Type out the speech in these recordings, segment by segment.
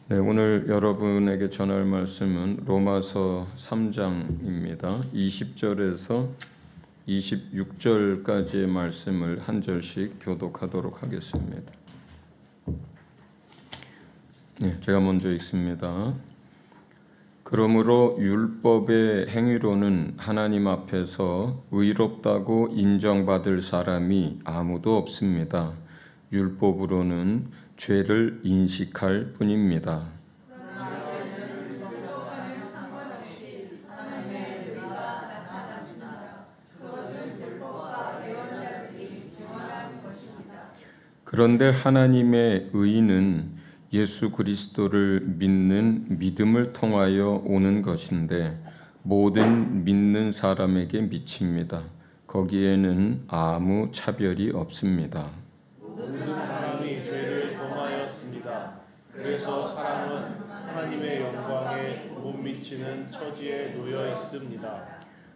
네, 오늘 여러분에게 전할 말씀은 로마서 3장입니다. 20절에서 26절까지의 말씀을 한 절씩 교독하도록 하겠습니다. 네, 제가 먼저 읽습니다. 그러므로 율법의 행위로는 하나님 앞에서 의롭다고 인정받을 사람이 아무도 없습니다. 율법으로는 죄를 인식할 뿐입니다. 그런데 하나님의 의는 예수 그리스도를 믿는 믿음을 통하여 오는 것인데 모든 믿는 사람에게 미칩니다. 거기에는 아무 차별이 없습니다. 모든 사람이 죄를 범하였습니다. 그래서 사람은 하나님의 영광에 못 미치는 처지에 놓여 있습니다.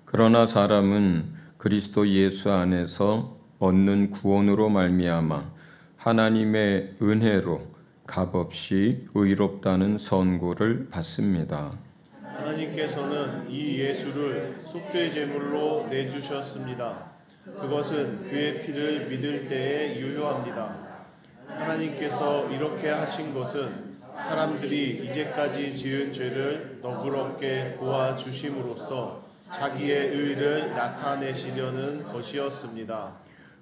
그러나 사람은 그리스도 예수 안에서 얻는 구원으로 말미암아 하나님의 은혜로 값없이 의롭다는 선고를 받습니다. 하나님께서는 이 예수를 속죄 제물로 내주셨습니다. 그것은 그의 피를 믿을 때에 유효합니다. 하나님께서 이렇게 하신 것은 사람들이 이제까지 지은 죄를 너그럽게 보아 주심으로써 자기의 의를 나타내시려는 것이었습니다.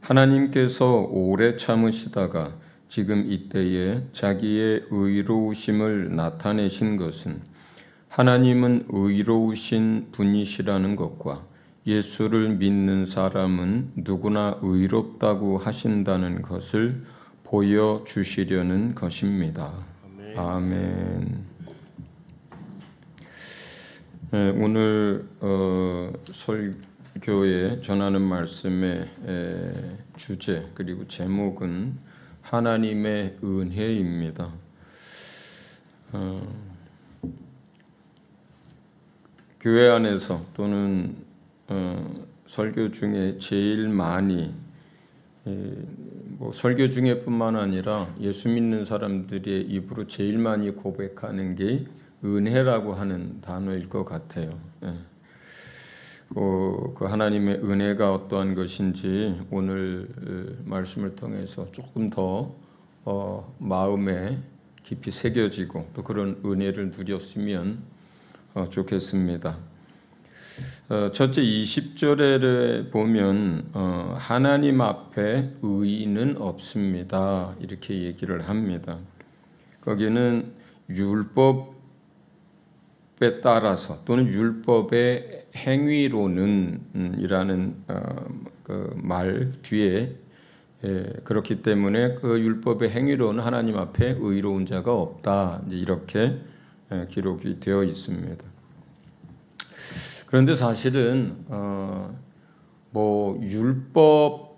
하나님께서 오래 참으시다가 지금 이때에 자기의 의로우심을 나타내신 것은 하나님은 의로우신 분이시라는 것과 예수를 믿는 사람은 누구나 의롭다고 하신다는 것을 보여주시려는 것입니다. 아멘. 네, 오늘 설교에 전하는 말씀의 주제 그리고 제목은 하나님의 은혜입니다. 교회 안에서 또는 설교 중에 제일 많이 설교 중에뿐만 아니라 예수 믿는 사람들의 입으로 제일 많이 고백하는 게 은혜라고 하는 단어일 것 같아요. 그 하나님의 은혜가 어떠한 것인지 오늘 말씀을 통해서 조금 더 마음에 깊이 새겨지고 또 그런 은혜를 누렸으면 좋겠습니다. 첫째 20절에 보면 하나님 앞에 의인은 없습니다. 이렇게 얘기를 합니다. 거기는 율법에 따라서 또는 율법의 행위로는 이라는 그 말 뒤에 그렇기 때문에 그 율법의 행위로는 하나님 앞에 의로운 자가 없다. 이렇게 기록이 되어 있습니다. 그런데 사실은 율법의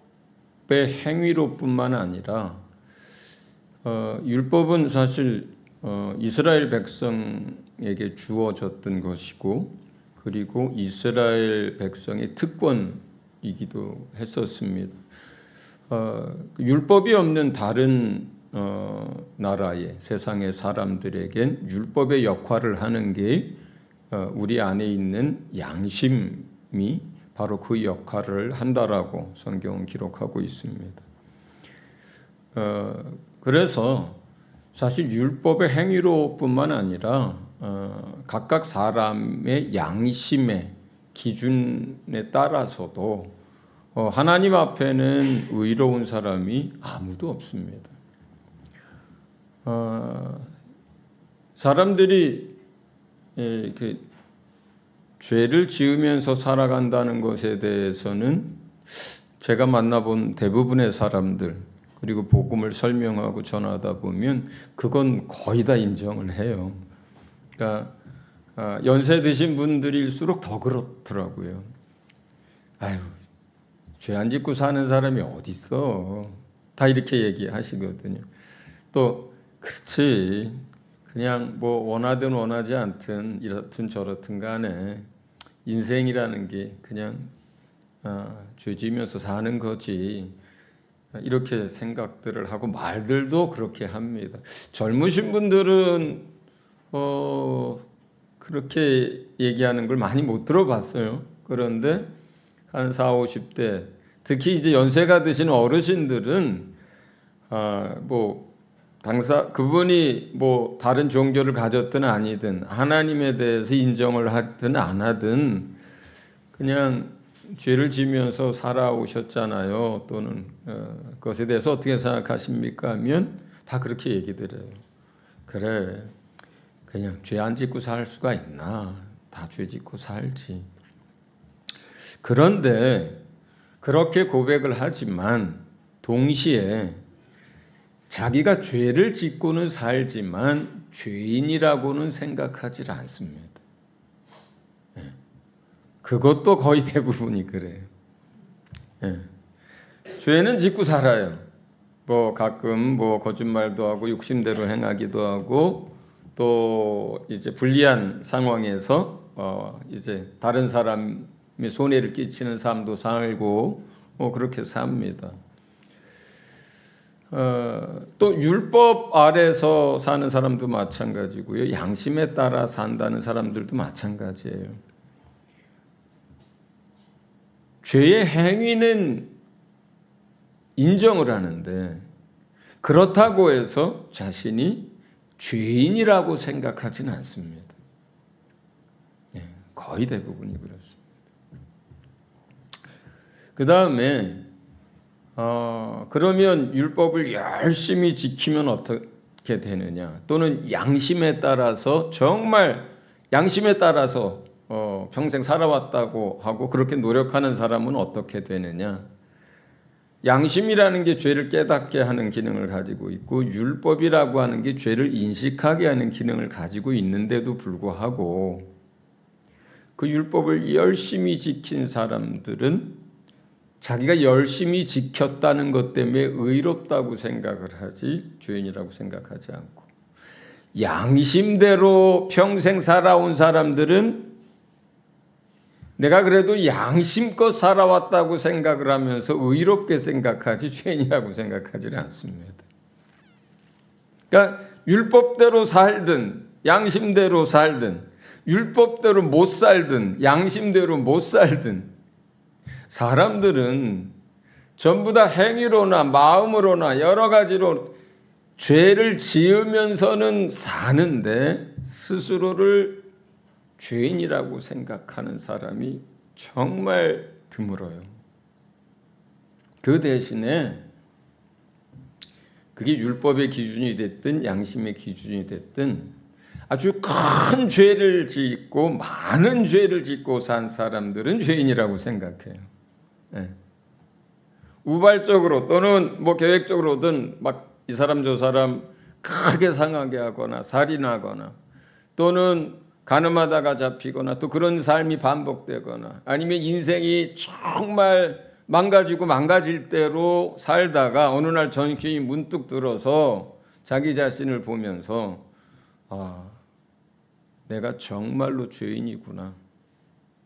행위로뿐만 아니라 율법은 사실 이스라엘 백성에게 주어졌던 것이고 그리고 이스라엘 백성의 특권이기도 했었습니다. 율법이 없는 다른 나라의 세상의 사람들에겐 율법의 역할을 하는 게 우리 안에 있는 양심이 바로 그 역할을 한다라고 성경은 기록하고 있습니다. 그래서 사실 율법의 행위로뿐만 아니라 각각 사람의 양심의 기준에 따라서도 하나님 앞에는 의로운 사람이 아무도 없습니다. 사람들이 죄를 지으면서 살아간다는 것에 대해서는 제가 만나본 대부분의 사람들 그리고 복음을 설명하고 전하다 보면 그건 거의 다 인정을 해요. 그러니까 연세 드신 분들일수록 더 그렇더라고요. 아유, 죄 안 짓고 사는 사람이 어디 있어? 다 이렇게 얘기하시거든요. 또 그렇지. 그냥 원하든 원하지 않든 이렇든 저렇든 간에 인생이라는 게 그냥 죄 지으면서 사는 거지. 이렇게 생각들을 하고 말들도 그렇게 합니다. 젊으신 분들은 그렇게 얘기하는 걸 많이 못 들어봤어요. 그런데 한 40, 50대 특히 이제 연세가 드신 어르신들은 뭐 그분이 뭐 다른 종교를 가졌든 아니든 하나님에 대해서 인정을 하든 안 하든 그냥 죄를 지면서 살아오셨잖아요. 또는 그것에 대해서 어떻게 생각하십니까? 하면 다 그렇게 얘기들 해요. 그래, 그냥 죄 안 짓고 살 수가 있나? 다 죄 짓고 살지. 그런데 그렇게 고백을 하지만 동시에 자기가 죄를 짓고는 살지만 죄인이라고는 생각하지 않습니다. 그것도 거의 대부분이 그래요. 죄는 짓고 살아요. 뭐 가끔 뭐 거짓말도 하고 욕심대로 행하기도 하고 또 이제 불리한 상황에서 이제 다른 사람이 손해를 끼치는 삶도 살고 그렇게 삽니다. 또 율법 아래서 사는 사람도 마찬가지고요. 양심에 따라 산다는 사람들도 마찬가지예요. 죄의 행위는 인정을 하는데 그렇다고 해서 자신이 죄인이라고 생각하지는 않습니다. 거의 대부분이 그렇습니다. 그 다음에 그러면 율법을 열심히 지키면 어떻게 되느냐? 또는 양심에 따라서 정말 양심에 따라서 평생 살아왔다고 하고 그렇게 노력하는 사람은 어떻게 되느냐? 양심이라는 게 죄를 깨닫게 하는 기능을 가지고 있고 율법이라고 하는 게 죄를 인식하게 하는 기능을 가지고 있는데도 불구하고 그 율법을 열심히 지킨 사람들은 자기가 열심히 지켰다는 것 때문에 의롭다고 생각을 하지 죄인이라고 생각하지 않고 양심대로 평생 살아온 사람들은 내가 그래도 양심껏 살아왔다고 생각을 하면서 의롭게 생각하지 죄인이라고 생각하지는 않습니다. 그러니까 율법대로 살든 양심대로 살든 율법대로 못 살든 양심대로 못 살든 사람들은 전부 다 행위로나 마음으로나 여러 가지로 죄를 지으면서는 사는데 스스로를 죄인이라고 생각하는 사람이 정말 드물어요. 그 대신에 그게 율법의 기준이 됐든 양심의 기준이 됐든 아주 큰 죄를 짓고 많은 죄를 짓고 산 사람들은 죄인이라고 생각해요. 우발적으로 또는 뭐 계획적으로든 막 이 사람 저 사람 크게 상하게 하거나 살인하거나 또는 간음하다가 잡히거나 또 그런 삶이 반복되거나 아니면 인생이 정말 망가지고 망가질 대로 살다가 어느 날 정신이 문득 들어서 자기 자신을 보면서 내가 정말로 죄인이구나.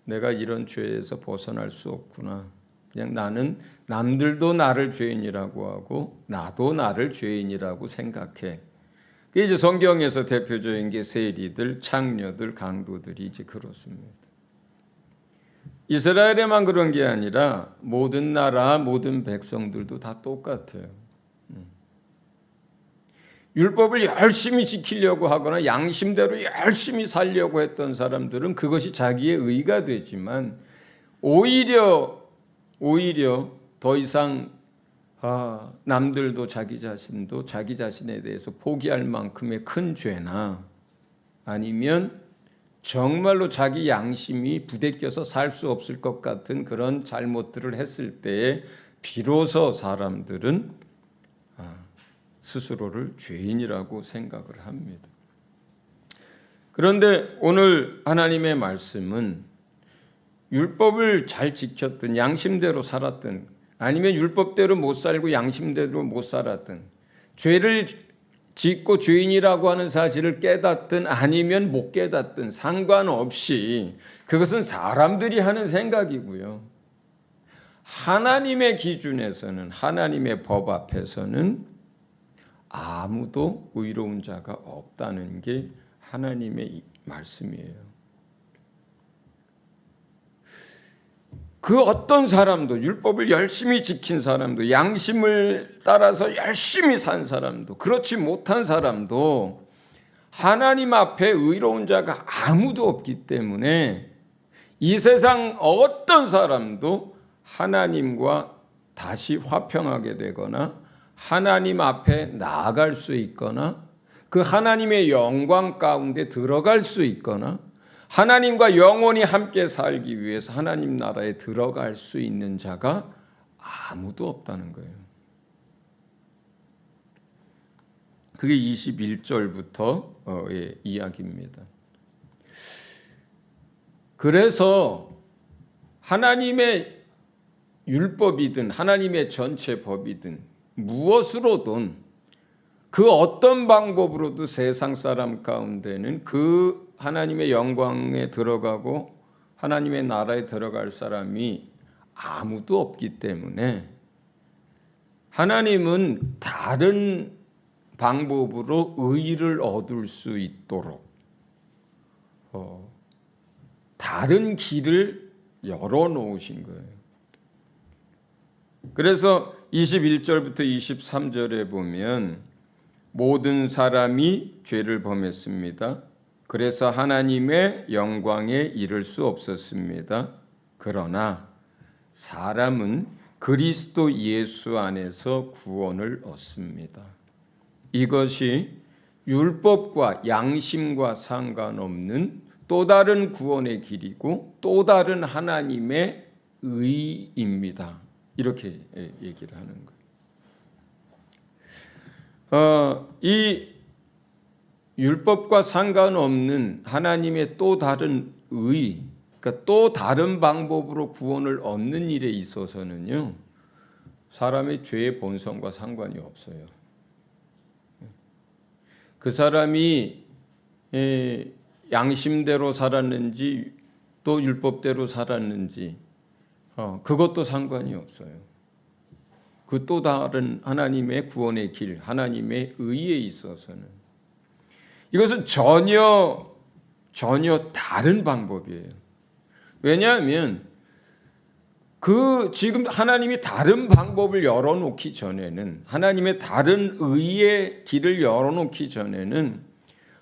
내가 이런 죄에서 벗어날 수 없구나. 그냥 나는 남들도 나를 죄인이라고 하고 나도 나를 죄인이라고 생각해. 그게 이제 성경에서 대표적인 게 세리들, 창녀들, 강도들이 이제 그렇습니다. 이스라엘에만 그런 게 아니라 모든 나라, 모든 백성들도 다 똑같아요. 율법을 열심히 지키려고 하거나 양심대로 열심히 살려고 했던 사람들은 그것이 자기의 의가 되지만 오히려 더 이상 남들도 자기 자신도 자기 자신에 대해서 포기할 만큼의 큰 죄나 아니면 정말로 자기 양심이 부대껴서 살 수 없을 것 같은 그런 잘못들을 했을 때에 비로소 사람들은 스스로를 죄인이라고 생각을 합니다. 그런데 오늘 하나님의 말씀은 율법을 잘 지켰든 양심대로 살았든 아니면 율법대로 못 살고 양심대로 못 살았든 죄를 짓고 죄인이라고 하는 사실을 깨닫든 아니면 못 깨닫든 상관없이 그것은 사람들이 하는 생각이고요. 하나님의 기준에서는 하나님의 법 앞에서는 아무도 의로운 자가 없다는 게 하나님의 말씀이에요. 그 어떤 사람도, 율법을 열심히 지킨 사람도, 양심을 따라서 열심히 산 사람도, 그렇지 못한 사람도 하나님 앞에 의로운 자가 아무도 없기 때문에 이 세상 어떤 사람도 하나님과 다시 화평하게 되거나 하나님 앞에 나아갈 수 있거나 그 하나님의 영광 가운데 들어갈 수 있거나 하나님과 영원히 함께 살기 위해서 하나님 나라에 들어갈 수 있는 자가 아무도 없다는 거예요. 그게 21절부터의 이야기입니다. 그래서 하나님의 율법이든 하나님의 전체 법이든 무엇으로든 그 어떤 방법으로도 세상 사람 가운데는 그 하나님의 영광에 들어가고 하나님의 나라에 들어갈 사람이 아무도 없기 때문에 하나님은 다른 방법으로 의를 얻을 수 있도록 다른 길을 열어놓으신 거예요. 그래서 21절부터 23절에 보면 모든 사람이 죄를 범했습니다. 그래서 하나님의 영광에 이를 수 없었습니다. 그러나 사람은 그리스도 예수 안에서 구원을 얻습니다. 이것이 율법과 양심과 상관없는 또 다른 구원의 길이고 또 다른 하나님의 의입니다. 이렇게 얘기를 하는 거예요. 이 율법과 상관없는 하나님의 또 다른 의, 그러니까 또 다른 방법으로 구원을 얻는 일에 있어서는요, 사람의 죄의 본성과 상관이 없어요. 그 사람이 양심대로 살았는지 또 율법대로 살았는지 그것도 상관이 없어요. 그 또 다른 하나님의 구원의 길, 하나님의 의에 있어서는 이것은 전혀 다른 방법이에요. 왜냐하면 그 지금 하나님이 다른 방법을 열어놓기 전에는 하나님의 다른 의의 길을 열어놓기 전에는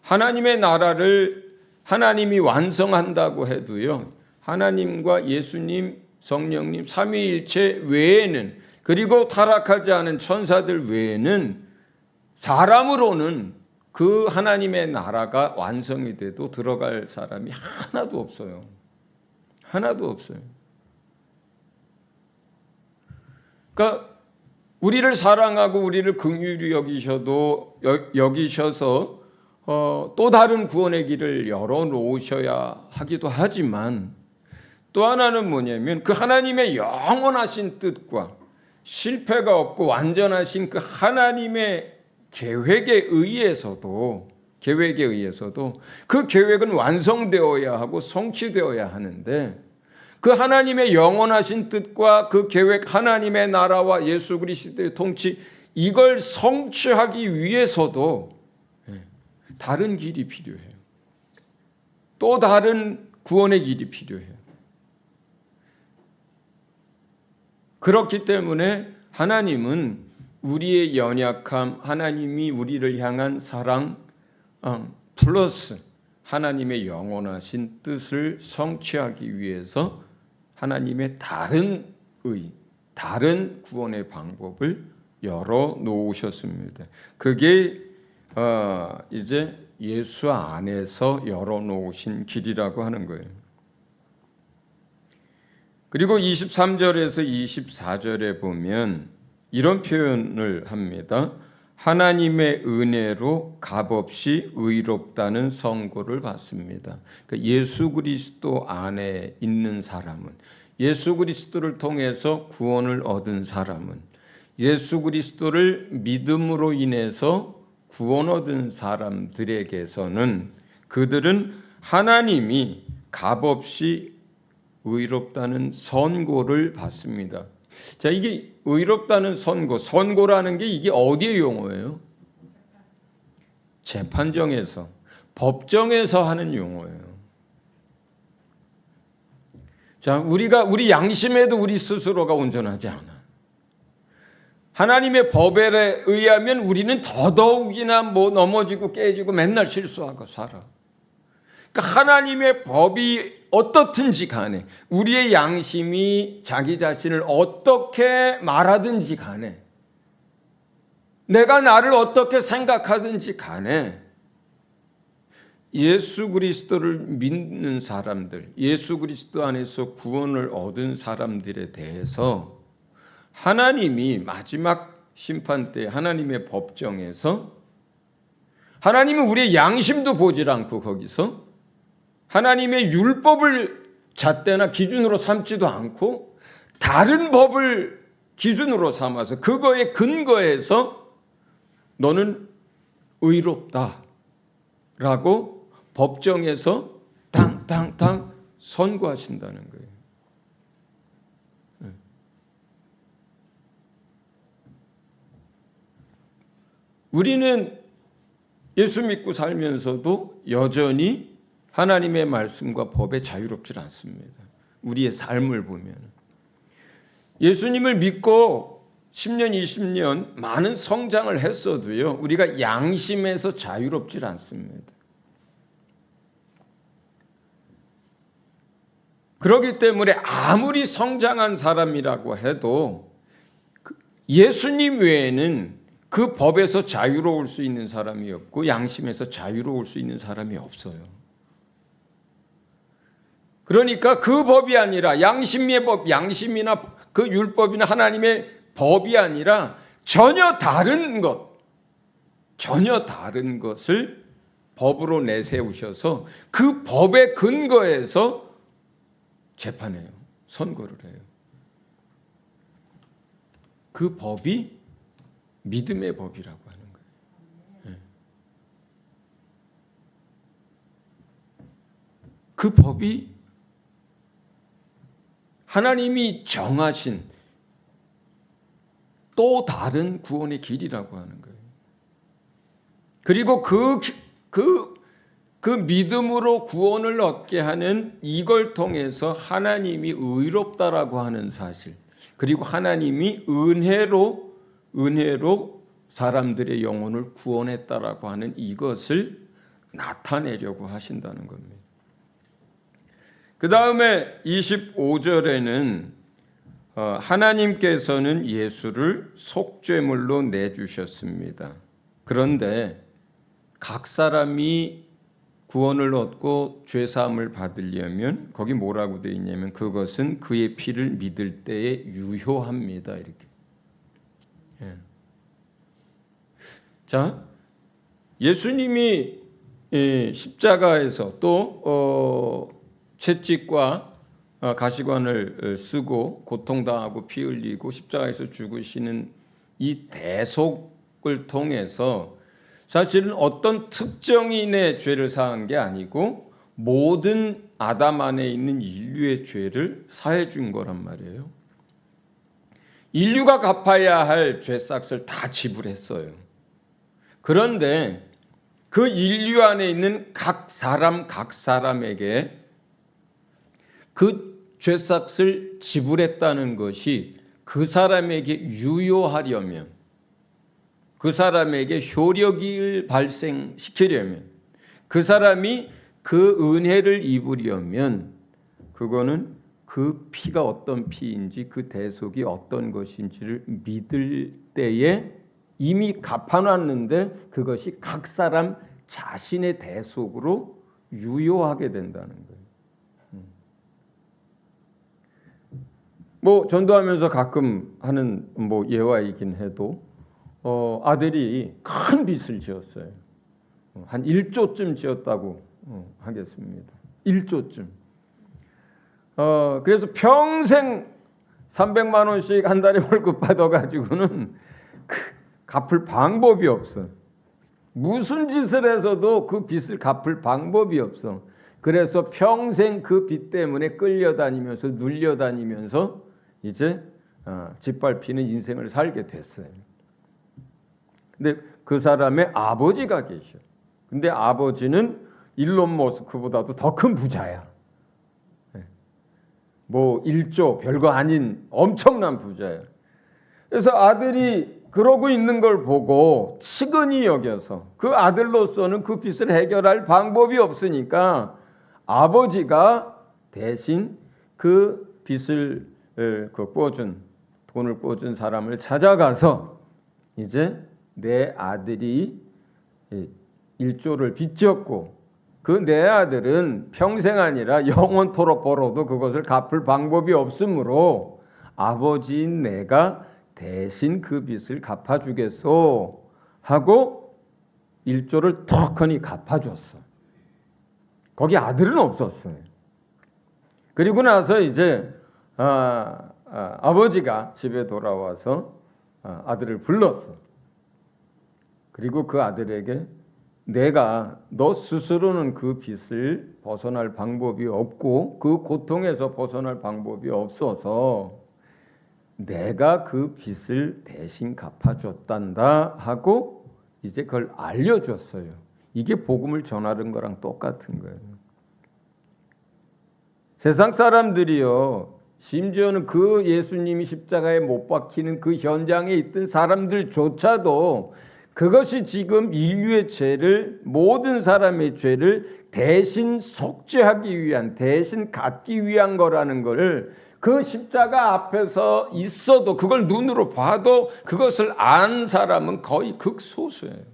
하나님의 나라를 하나님이 완성한다고 해도요, 하나님과 예수님, 성령님, 삼위일체 외에는, 그리고 타락하지 않은 천사들 외에는 사람으로는 그 하나님의 나라가 완성이 돼도 들어갈 사람이 하나도 없어요. 하나도 없어요. 그러니까 우리를 사랑하고 우리를 긍휼히 여기셔서 또 다른 구원의 길을 열어놓으셔야 하기도 하지만 또 하나는 뭐냐면 그 하나님의 영원하신 뜻과 실패가 없고 완전하신 그 하나님의 계획에 의해서도 그 계획은 완성되어야 하고 성취되어야 하는데 그 하나님의 영원하신 뜻과 그 계획, 하나님의 나라와 예수 그리스도의 통치, 이걸 성취하기 위해서도 다른 길이 필요해요. 또 다른 구원의 길이 필요해요. 그렇기 때문에 하나님은 우리의 연약함, 하나님이 우리를 향한 사랑 플러스 하나님의 영원하신 뜻을 성취하기 위해서 하나님의 다른 의, 다른 구원의 방법을 열어놓으셨습니다. 그게 이제 예수 안에서 열어놓으신 길이라고 하는 거예요. 그리고 23절에서 24절에 보면 이런 표현을 합니다. 하나님의 은혜로 값없이 의롭다는 선고를 받습니다. 그러니까 예수 그리스도 안에 있는 사람은, 예수 그리스도를 통해서 구원을 얻은 사람은, 예수 그리스도를 믿음으로 인해서 구원 얻은 사람들에게서는 그들은 하나님이 값없이 의롭다는 선고를 받습니다. 자, 이게 의롭다는 선고라는 게 이게 어디의 용어예요? 재판정에서 법정에서 하는 용어예요. 자, 우리 양심에도 우리 스스로가 온전하지 않아. 하나님의 법에 의하면 우리는 더더욱이나 넘어지고 깨지고 맨날 실수하고 살아. 그러니까 하나님의 법이 어떻든지 간에 우리의 양심이 자기 자신을 어떻게 말하든지 간에 내가 나를 어떻게 생각하든지 간에 예수 그리스도를 믿는 사람들, 예수 그리스도 안에서 구원을 얻은 사람들에 대해서 하나님이 마지막 심판 때 하나님의 법정에서 하나님은 우리의 양심도 보질 않고 거기서 하나님의 율법을 잣대나 기준으로 삼지도 않고 다른 법을 기준으로 삼아서 그거에 근거해서 너는 의롭다라고 법정에서 땅땅땅 선고하신다는 거예요. 우리는 예수 믿고 살면서도 여전히 하나님의 말씀과 법에 자유롭지 않습니다. 우리의 삶을 보면 예수님을 믿고 10년, 20년 많은 성장을 했어도요, 우리가 양심에서 자유롭지 않습니다. 그렇기 때문에 아무리 성장한 사람이라고 해도 예수님 외에는 그 법에서 자유로울 수 있는 사람이 없고 양심에서 자유로울 수 있는 사람이 없어요. 그러니까 그 법이 아니라 양심의 법, 양심이나 그 율법이나 하나님의 법이 아니라 전혀 다른 것을 법으로 내세우셔서 그 법의 근거에서 재판해요. 선고를 해요. 그 법이 믿음의 법이라고 하는 거예요. 그 법이 하나님이 정하신 또 다른 구원의 길이라고 하는 거예요. 그리고 그 믿음으로 구원을 얻게 하는 이걸 통해서 하나님이 의롭다라고 하는 사실, 그리고 하나님이 은혜로 사람들의 영혼을 구원했다라고 하는 이것을 나타내려고 하신다는 겁니다. 그 다음에 25절에는 하나님께서는 예수를 속죄물로 내주셨습니다. 그런데 각 사람이 구원을 얻고 죄사함을 받으려면 거기 뭐라고 되어 있냐면 그것은 그의 피를 믿을 때에 유효합니다. 이렇게. 자, 예수님이 십자가에서 또 채찍과 가시관을 쓰고 고통당하고 피 흘리고 십자가에서 죽으시는 이 대속을 통해서 사실은 어떤 특정인의 죄를 사한 게 아니고 모든 아담 안에 있는 인류의 죄를 사해 준 거란 말이에요. 인류가 갚아야 할 죄싹을 다 지불했어요. 그런데 그 인류 안에 있는 각 사람에게 그 죄싹을 지불했다는 것이 그 사람에게 유효하려면, 그 사람에게 효력을 발생시키려면, 그 사람이 그 은혜를 입으려면 그거는 그 피가 어떤 피인지 그 대속이 어떤 것인지를 믿을 때에 이미 갚아놨는데 그것이 각 사람 자신의 대속으로 유효하게 된다는 거예요. 전도하면서 가끔 하는 예화이긴 해도 아들이 큰 빚을 지었어요. 한 1조쯤 지었다고 하겠습니다. 1조쯤. 그래서 평생 300만 원씩 한 달에 월급 받아가지고는 갚을 방법이 없어. 무슨 짓을 해서도 그 빚을 갚을 방법이 없어. 그래서 평생 그 빚 때문에 끌려다니면서 눌려다니면서 이제 짓밟히는 인생을 살게 됐어요. 근데 그 사람의 아버지가 계셔. 근데 아버지는 일론 머스크보다도 더 큰 부자야. 뭐 1조 별거 아닌 엄청난 부자야. 그래서 아들이 그러고 있는 걸 보고 측은히 여겨서 그 아들로서는 그 빚을 해결할 방법이 없으니까 아버지가 대신 그 빚을 돈을 꿔준 사람을 찾아가서 이제 내 아들이 1조를 빚졌고 그 내 아들은 평생 아니라 영원토록 벌어도 그것을 갚을 방법이 없으므로 아버지인 내가 대신 그 빚을 갚아주겠소 하고 1조를 턱하니 갚아줬어. 거기 아들은 없었어요. 그리고 나서 이제 아버지가 집에 돌아와서 아들을 불렀어. 그리고 그 아들에게 내가 너 스스로는 그 빚을 벗어날 방법이 없고 그 고통에서 벗어날 방법이 없어서 내가 그 빚을 대신 갚아줬단다 하고 이제 그걸 알려줬어요. 이게 복음을 전하는 거랑 똑같은 거예요. 세상 사람들이요, 심지어는 그 예수님이 십자가에 못 박히는 그 현장에 있던 사람들조차도 그것이 지금 인류의 죄를, 모든 사람의 죄를 대신 속죄하기 위한, 대신 갚기 위한 거라는 것을 그 십자가 앞에서 있어도, 그걸 눈으로 봐도 그것을 아는 사람은 거의 극소수예요.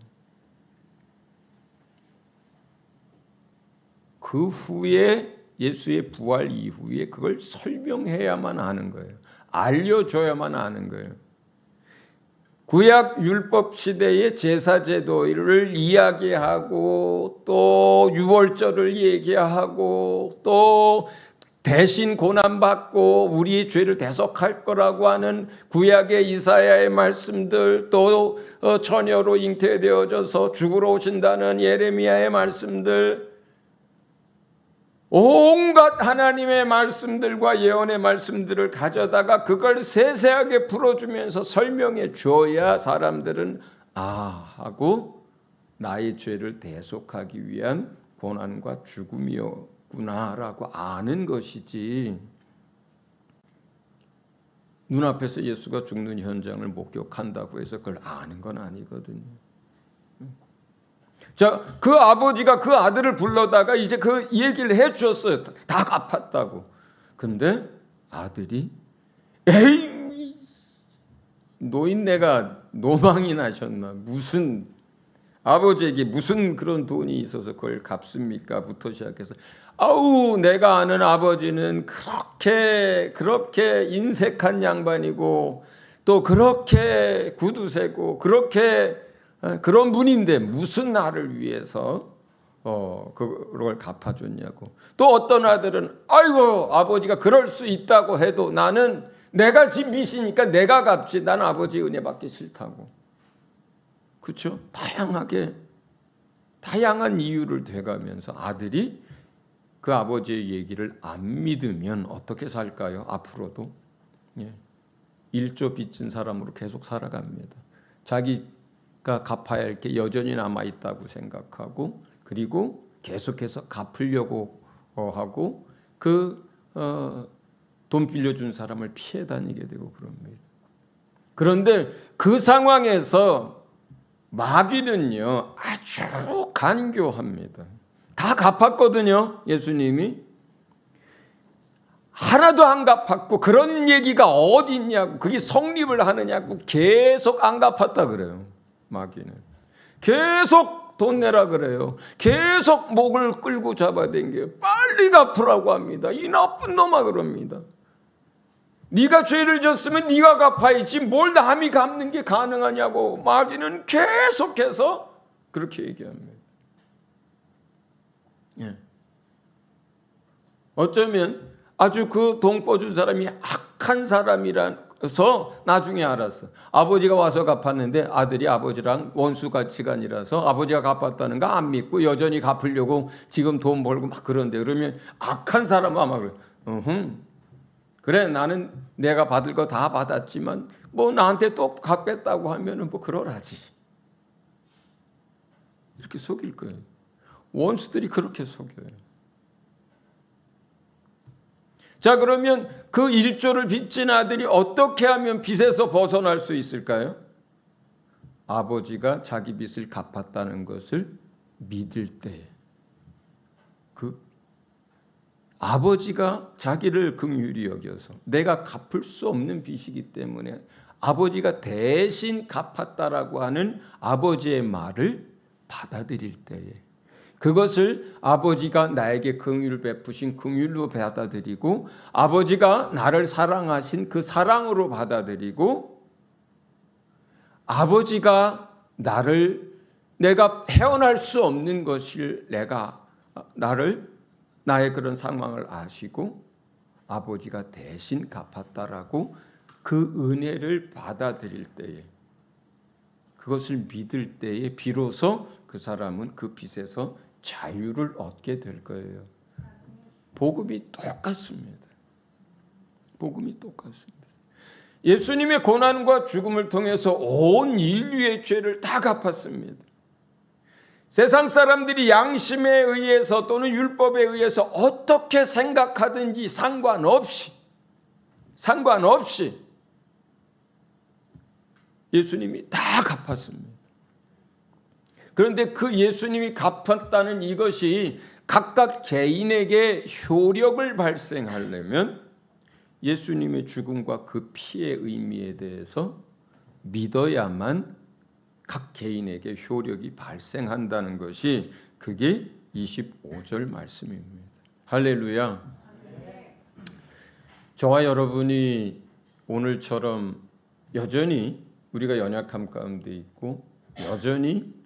그 후에 예수의 부활 이후에 그걸 설명해야만 하는 거예요. 알려줘야만 하는 거예요. 구약 율법 시대의 제사 제도를 이야기하고 또 유월절을 얘기하고 또 대신 고난받고 우리의 죄를 대속할 거라고 하는 구약의 이사야의 말씀들, 또 처녀로 잉태되어져서 죽으러 오신다는 예레미야의 말씀들, 온갖 하나님의 말씀들과 예언의 말씀들을 가져다가 그걸 세세하게 풀어주면서 설명해 줘야 사람들은 하고 나의 죄를 대속하기 위한 고난과 죽음이었구나라고 아는 것이지, 눈앞에서 예수가 죽는 현장을 목격한다고 해서 그걸 아는 건 아니거든요. 자, 그 아버지가 그 아들을 불러다가 이제 그 얘기를 해 주었어요. 다 갚았다고. 근데 아들이 에이, 노인네가 노망이 나셨나? 무슨 아버지에게 무슨 그런 돈이 있어서 그걸 갚습니까? 부터 시작해서 내가 아는 아버지는 그렇게 인색한 양반이고 또 그렇게 구두쇠고 그렇게 그런 분인데 무슨 나를 위해서 그걸 갚아줬냐고. 또 어떤 아들은 아버지가 그럴 수 있다고 해도 나는 내가 진 빚이니까 내가 갚지, 나는 아버지 은혜 받기 싫다고. 그렇죠? 다양한 이유를 대가면서 아들이 그 아버지의 얘기를 안 믿으면 어떻게 살까요? 앞으로도 1조 빚진 사람으로 계속 살아갑니다. 자기가 갚아야 할 게 여전히 남아있다고 생각하고, 그리고 계속해서 갚으려고 하고 돈 빌려준 사람을 피해 다니게 되고 그럽니다. 그런데 그 상황에서 마귀는요 아주 간교합니다. 다 갚았거든요. 예수님이 하나도 안 갚았고 그런 얘기가 어디 있냐고, 그게 성립을 하느냐고 계속 안 갚았다 그래요. 마귀는 계속 돈 내라 그래요. 계속 목을 끌고 잡아당겨요. 빨리 갚으라고 합니다. 이 나쁜 놈아 그럽니다. 네가 죄를 졌으면 네가 갚아야지 뭘 남이 갚는 게 가능하냐고 마귀는 계속해서 그렇게 얘기합니다. 어쩌면 아주 그 돈 꿔준 사람이 악한 사람이라서 나중에 알았어. 아버지가 와서 갚았는데 아들이 아버지랑 원수가치관이라서 아버지가 갚았다는 거 안 믿고 여전히 갚으려고 지금 돈 벌고 막 그런데, 그러면 악한 사람은 아마 그래 나는 내가 받을 거 다 받았지만 뭐 나한테 또 갚겠다고 하면은 뭐 그러라지, 이렇게 속일 거예요. 원수들이 그렇게 속여요. 자, 그러면 그 1조를 빚진 아들이 어떻게 하면 빚에서 벗어날 수 있을까요? 아버지가 자기 빚을 갚았다는 것을 믿을 때, 그 아버지가 자기를 긍휼히 여겨서 내가 갚을 수 없는 빚이기 때문에 아버지가 대신 갚았다라고 하는 아버지의 말을 받아들일 때에, 그것을 아버지가 나에게 긍휼을 베푸신 긍휼로 받아들이고 아버지가 나를 사랑하신 그 사랑으로 받아들이고 아버지가 내가 헤어날 수 없는 것을 나의 그런 상황을 아시고 아버지가 대신 갚았다라고 그 은혜를 받아들일 때에, 그것을 믿을 때에 비로소 그 사람은 그 빚에서 자유를 얻게 될 거예요. 복음이 똑같습니다. 복음이 똑같습니다. 예수님의 고난과 죽음을 통해서 온 인류의 죄를 다 갚았습니다. 세상 사람들이 양심에 의해서 또는 율법에 의해서 어떻게 생각하든지 상관없이 예수님이 다 갚았습니다. 그런데 그 예수님이 갚았다는 이것이 각각 개인에게 효력을 발생하려면 예수님의 죽음과 그 피의 의미에 대해서 믿어야만 각 개인에게 효력이 발생한다는 것이 그게 25절 말씀입니다. 할렐루야. 저와 여러분이 오늘처럼 여전히 우리가 연약함 가운데 있고 여전히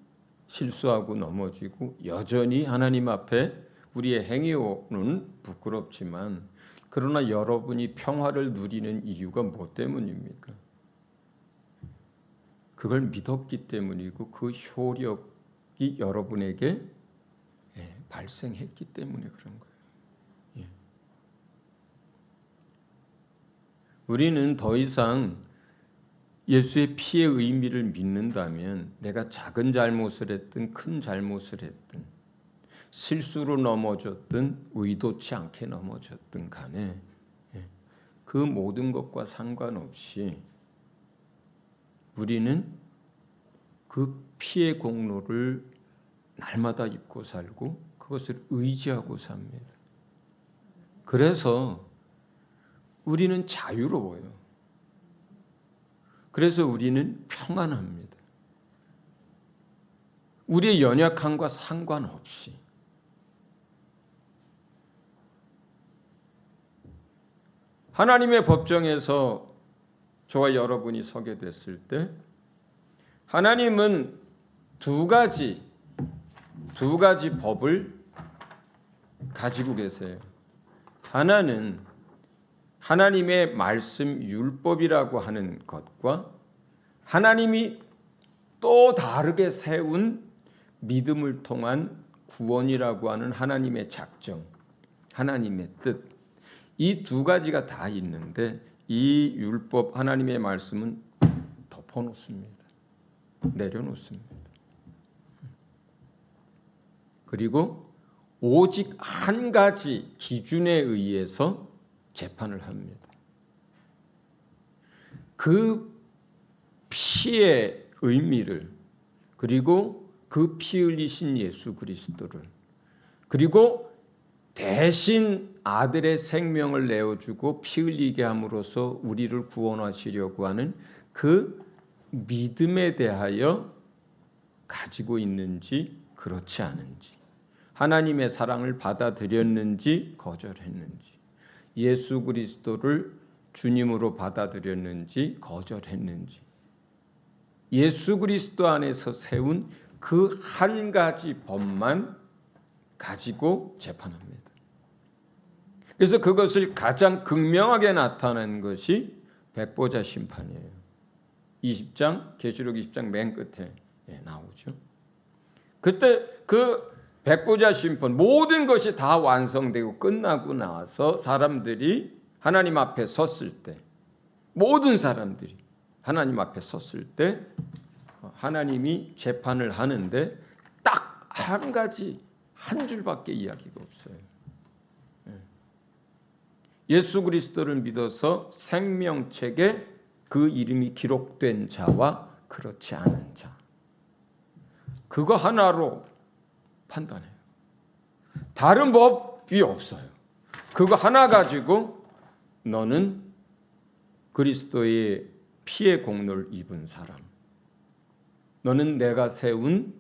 실수하고 넘어지고 여전히 하나님 앞에 우리의 행위는 부끄럽지만, 그러나 여러분이 평화를 누리는 이유가 뭐 때문입니까? 그걸 믿었기 때문이고 그 효력이 여러분에게 발생했기 때문에 그런 거예요. 우리는 더 이상 예수의 피의 의미를 믿는다면 내가 작은 잘못을 했든 큰 잘못을 했든 실수로 넘어졌든 의도치 않게 넘어졌든 간에 그 모든 것과 상관없이 우리는 그 피의 공로를 날마다 입고 살고 그것을 의지하고 삽니다. 그래서 우리는 자유로워요. 그래서 우리는 평안합니다. 우리의 연약함과 상관없이. 하나님의 법정에서 저와 여러분이 서게 됐을 때 하나님은 두 가지 법을 가지고 계세요. 하나는 하나님의 말씀 율법이라고 하는 것과 하나님이 또 다르게 세운 믿음을 통한 구원이라고 하는 하나님의 작정, 하나님의 뜻, 이 두 가지가 다 있는데 이 율법 하나님의 말씀은 덮어놓습니다. 내려놓습니다. 그리고 오직 한 가지 기준에 의해서 재판을 합니다. 그 피의 의미를, 그리고 그 피 흘리신 예수 그리스도를, 그리고 대신 아들의 생명을 내어주고 피 흘리게 함으로써 우리를 구원하시려고 하는 그 믿음에 대하여 가지고 있는지 그렇지 않은지, 하나님의 사랑을 받아들였는지 거절했는지, 예수 그리스도를 주님으로 받아들였는지 거절했는지, 예수 그리스도 안에서 세운 그 한 가지 법만 가지고 재판합니다. 그래서 그것을 가장 극명하게 나타낸 것이 백보자 심판이에요. 20장 계시록 20장 맨 끝에 나오죠. 그때 그 백보자 심판, 모든 것이 다 완성되고 끝나고 나서 사람들이 하나님 앞에 섰을 때, 모든 사람들이 하나님 앞에 섰을 때 하나님이 재판을 하는데 딱 한 가지 한 줄밖에 이야기가 없어요. 예수 그리스도를 믿어서 생명책에 그 이름이 기록된 자와 그렇지 않은 자, 그거 하나로 판단해요. 다른 법이 없어요. 그거 하나 가지고 너는 그리스도의 피의 공로를 입은 사람, 너는 내가 세운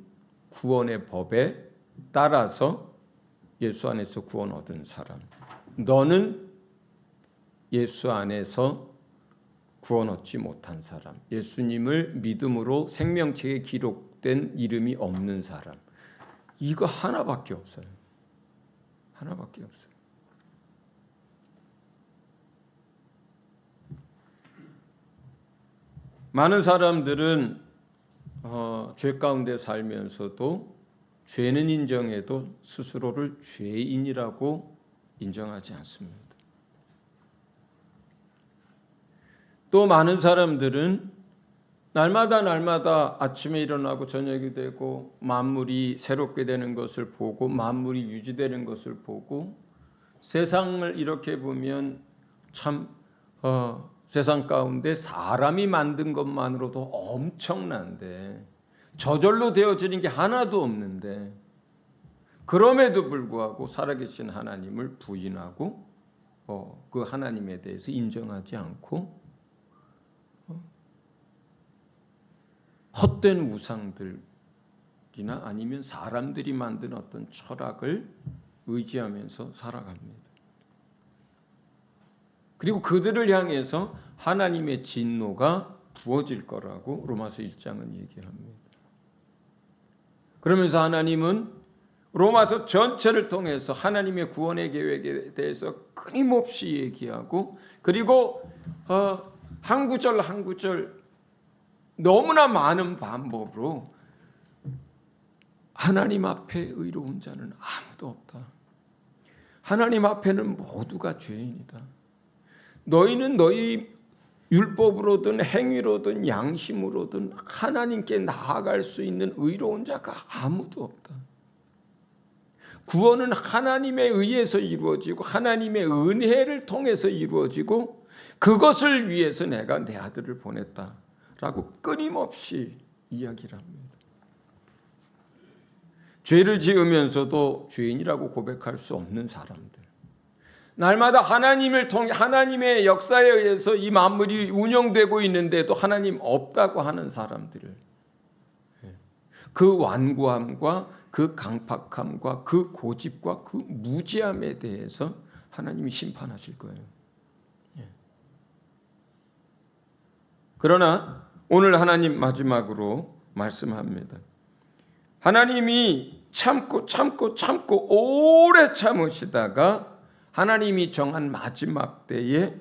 구원의 법에 따라서 예수 안에서 구원 얻은 사람, 너는 예수 안에서 구원 얻지 못한 사람, 예수님을 믿음으로 생명책에 기록된 이름이 없는 사람, 이거 하나밖에 없어요. 하나밖에 없어요. 많은 사람들은 죄 가운데 살면서도 죄는 인정해도 스스로를 죄인이라고 인정하지 않습니다. 또 많은 사람들은 날마다 아침에 일어나고 저녁이 되고 만물이 새롭게 되는 것을 보고 만물이 유지되는 것을 보고 세상을 이렇게 보면 참 세상 가운데 사람이 만든 것만으로도 엄청난데 저절로 되어지는 게 하나도 없는데 그럼에도 불구하고 살아계신 하나님을 부인하고 그 하나님에 대해서 인정하지 않고 헛된 우상들이나 아니면 사람들이 만든 어떤 철학을 의지하면서 살아갑니다. 그리고 그들을 향해서 하나님의 진노가 부어질 거라고 로마서 1장은 얘기합니다. 그러면서 하나님은 로마서 전체를 통해서 하나님의 구원의 계획에 대해서 끊임없이 얘기하고 그리고 한 구절 한 구절 너무나 많은 반복으로 하나님 앞에 의로운 자는 아무도 없다. 하나님 앞에는 모두가 죄인이다. 너희는 너희 율법으로든 행위로든 양심으로든 하나님께 나아갈 수 있는 의로운 자가 아무도 없다. 구원은 하나님에 의해서 이루어지고 하나님의 은혜를 통해서 이루어지고 그것을 위해서 내가 내 아들을 보냈다라고 끊임없이 이야기를 합니다. 죄를 지으면서도 죄인이라고 고백할 수 없는 사람들, 날마다 하나님을 통해 하나님의 역사에 의해서 이 만물이 운영되고 있는데도 하나님 없다고 하는 사람들을 그 완고함과 그 강팍함과 그 고집과 그 무지함에 대해서 하나님이 심판하실 거예요. 그러나 오늘 하나님 마지막으로 말씀합니다. 하나님이 참고 오래 참으시다가 하나님이 정한 마지막 때에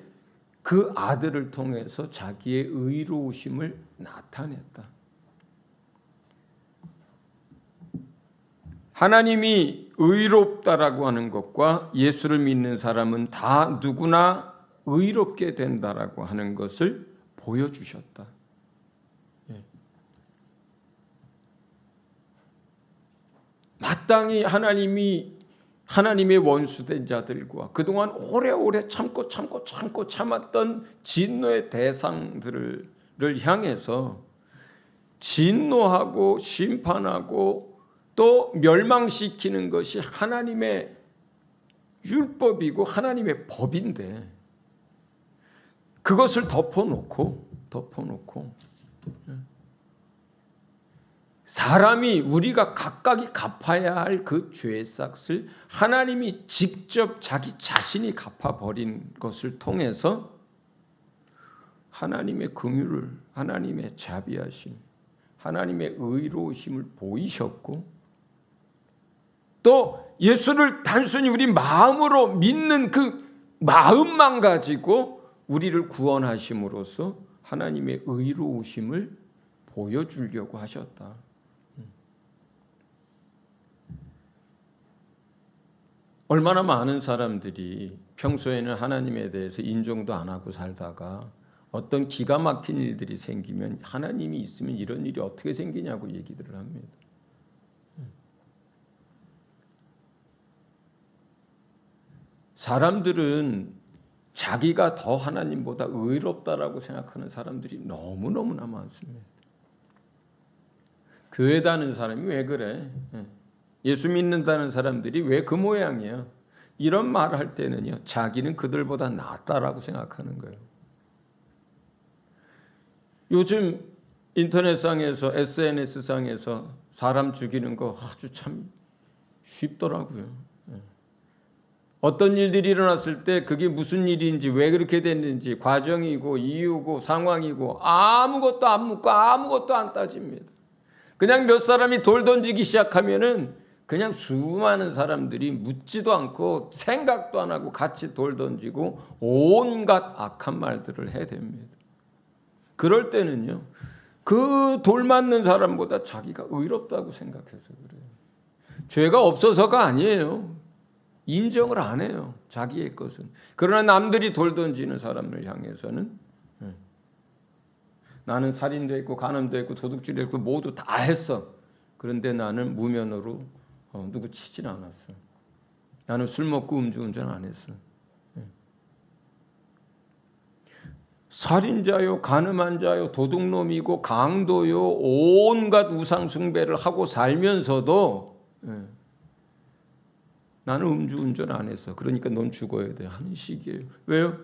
그 아들을 통해서 자기의 의로우심을 나타냈다. 하나님이 의롭다라고 하는 것과 예수를 믿는 사람은 다 누구나 의롭게 된다라고 하는 것을 보여주셨다. 마땅히 하나님의 원수된 자들과 그동안 오래오래 참고 참았던 진노의 대상들을 향해서 진노하고 심판하고 또 멸망시키는 것이 하나님의 율법이고 하나님의 법인데 그것을 덮어놓고 사람이 우리가 각각이 갚아야 할 그 죄의 싹을 하나님이 직접 자기 자신이 갚아버린 것을 통해서 하나님의 긍휼을, 하나님의 자비하심, 하나님의 의로우심을 보이셨고 또 예수를 단순히 우리 마음으로 믿는 그 마음만 가지고 우리를 구원하심으로써 하나님의 의로우심을 보여주려고 하셨다. 얼마나 많은 사람들이 평소에는 하나님에 대해서 인정도 안 하고 살다가 어떤 기가 막힌 일들이 생기면 하나님이 있으면 이런 일이 어떻게 생기냐고 얘기들을 합니다. 사람들은 자기가 더 하나님보다 의롭다라고 생각하는 사람들이 너무너무나 많습니다. 교회 다는 사람이 왜 그래? 예수 믿는다는 사람들이 왜 그 모양이야? 이런 말을 할 때는요, 자기는 그들보다 낫다라고 생각하는 거예요. 요즘 인터넷상에서 SNS상에서 사람 죽이는 거 아주 참 쉽더라고요. 어떤 일들이 일어났을 때 그게 무슨 일인지 왜 그렇게 됐는지 과정이고 이유고 상황이고 아무것도 안 묻고 아무것도 안 따집니다. 그냥 몇 사람이 돌 던지기 시작하면은 그냥 수많은 사람들이 묻지도 않고 생각도 안 하고 같이 돌 던지고 온갖 악한 말들을 해댑니다. 그럴 때는요, 그 돌 맞는 사람보다 자기가 의롭다고 생각해서 그래요. 죄가 없어서가 아니에요. 인정을 안 해요, 자기의 것은. 그러나 남들이 돌 던지는 사람을 향해서는 나는 살인도 했고 간음도 했고 도둑질도 했고 모두 다 했어. 그런데 나는 무면허로 누구 치진 않았어. 나는 술 먹고 음주운전 안 했어. 살인자요, 간음한 자요, 도둑놈이고 강도요, 온갖 우상 숭배를 하고 살면서도 나는 음주운전 안 했어. 그러니까 넌 죽어야 돼 하는 식이에요. 왜요?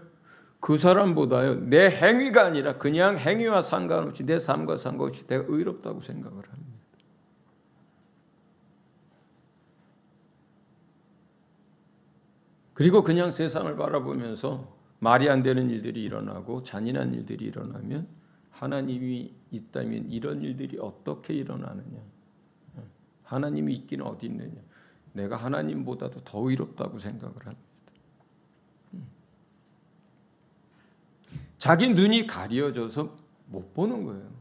그 사람보다요, 내 행위가 아니라 그냥 행위와 상관없이 내 삶과 상관없이 내가 의롭다고 생각을 합니다. 그리고 그냥 세상을 바라보면서 말이 안 되는 일들이 일어나고 잔인한 일들이 일어나면 하나님이 있다면 이런 일들이 어떻게 일어나느냐? 하나님이 있기는 어디 있느냐? 내가 하나님보다도 더 의롭다고 생각을 합니다. 자기 눈이 가려져서 못 보는 거예요.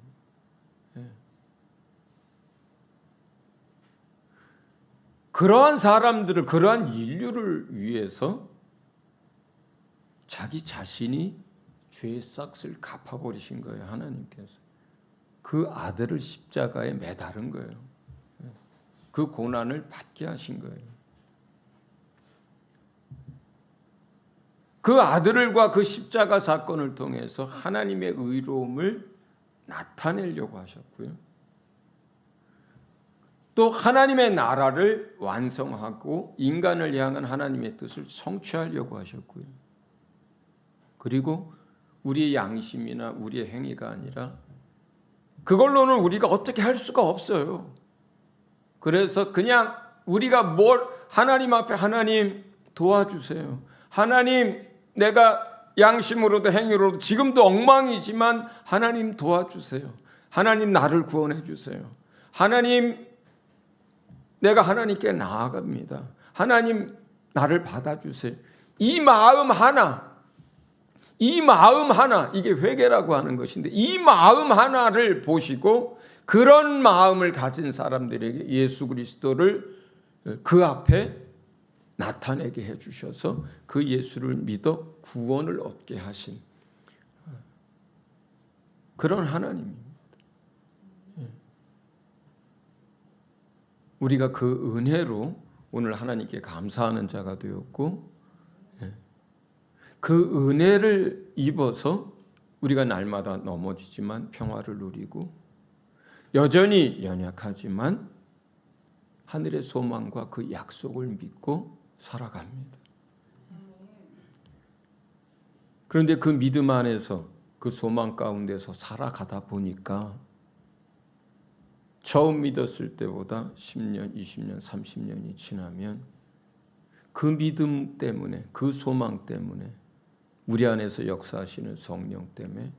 그러한 사람들을, 그러한 인류를 위해서 자기 자신이 죄의 싹을 갚아버리신 거예요. 하나님께서. 그 아들을 십자가에 매달은 거예요. 그 고난을 받게 하신 거예요. 그 아들과 그 십자가 사건을 통해서 하나님의 의로움을 나타내려고 하셨고요. 또 하나님의 나라를 완성하고 인간을 향한 하나님의 뜻을 성취하려고 하셨고요. 그리고 우리의 양심이나 우리의 행위가 아니라 그걸로는 우리가 어떻게 할 수가 없어요. 그래서 그냥 우리가 하나님 앞에 하나님 도와주세요. 하나님 내가 양심으로도 행위로도 지금도 엉망이지만 하나님 도와주세요. 하나님 나를 구원해 주세요. 하나님 내가 하나님께 나아갑니다. 하나님 나를 받아주세요. 이 마음 하나 이게 회개라고 하는 것인데 이 마음 하나를 보시고 그런 마음을 가진 사람들에게 예수 그리스도를 그 앞에 나타내게 해주셔서 그 예수를 믿어 구원을 얻게 하신 그런 하나님입니다. 우리가 그 은혜로 오늘 하나님께 감사하는 자가 되었고 그 은혜를 입어서 우리가 날마다 넘어지지만 평화를 누리고 여전히 연약하지만 하늘의 소망과 그 약속을 믿고 살아갑니다. 그런데 그 믿음 안에서 그 소망 가운데서 살아가다 보니까 처음 믿었을 때보다 10년, 20년, 30년이 지나면 그 믿음 때문에 그 소망 때문에 우리 안에서 역사하시는 성령 때문에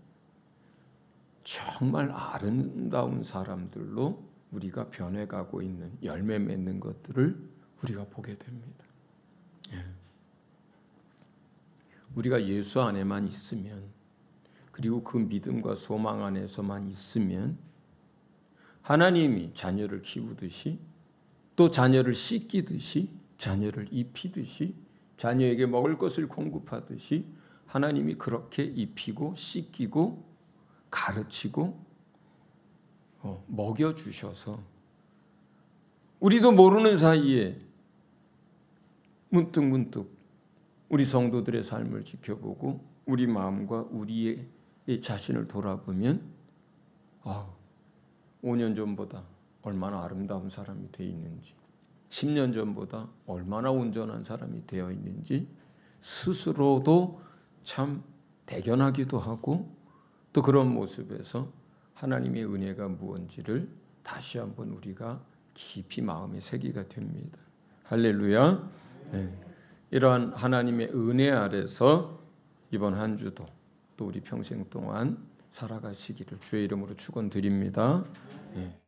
정말 아름다운 사람들로 우리가 변해가고 있는 열매 맺는 것들을 우리가 보게 됩니다. 우리가 예수 안에만 있으면 그리고 그 믿음과 소망 안에서만 있으면 하나님이 자녀를 키우듯이 또 자녀를 씻기듯이 자녀를 입히듯이 자녀에게 먹을 것을 공급하듯이 하나님이 그렇게 입히고 씻기고 가르치고 먹여주셔서 우리도 모르는 사이에 문득문득 우리 성도들의 삶을 지켜보고 우리 마음과 우리의 자신을 돌아보면 5년 전보다 얼마나 아름다운 사람이 되어 있는지, 10년 전보다 얼마나 온전한 사람이 되어 있는지 스스로도 참 대견하기도 하고, 또 그런 모습에서 하나님의 은혜가 무언지를 다시 한번 우리가 깊이 마음에 새기가 됩니다. 할렐루야. 네. 이러한 하나님의 은혜 아래서 이번 한 주도 또 우리 평생 동안 살아가시기를 주의 이름으로 축원드립니다. 네.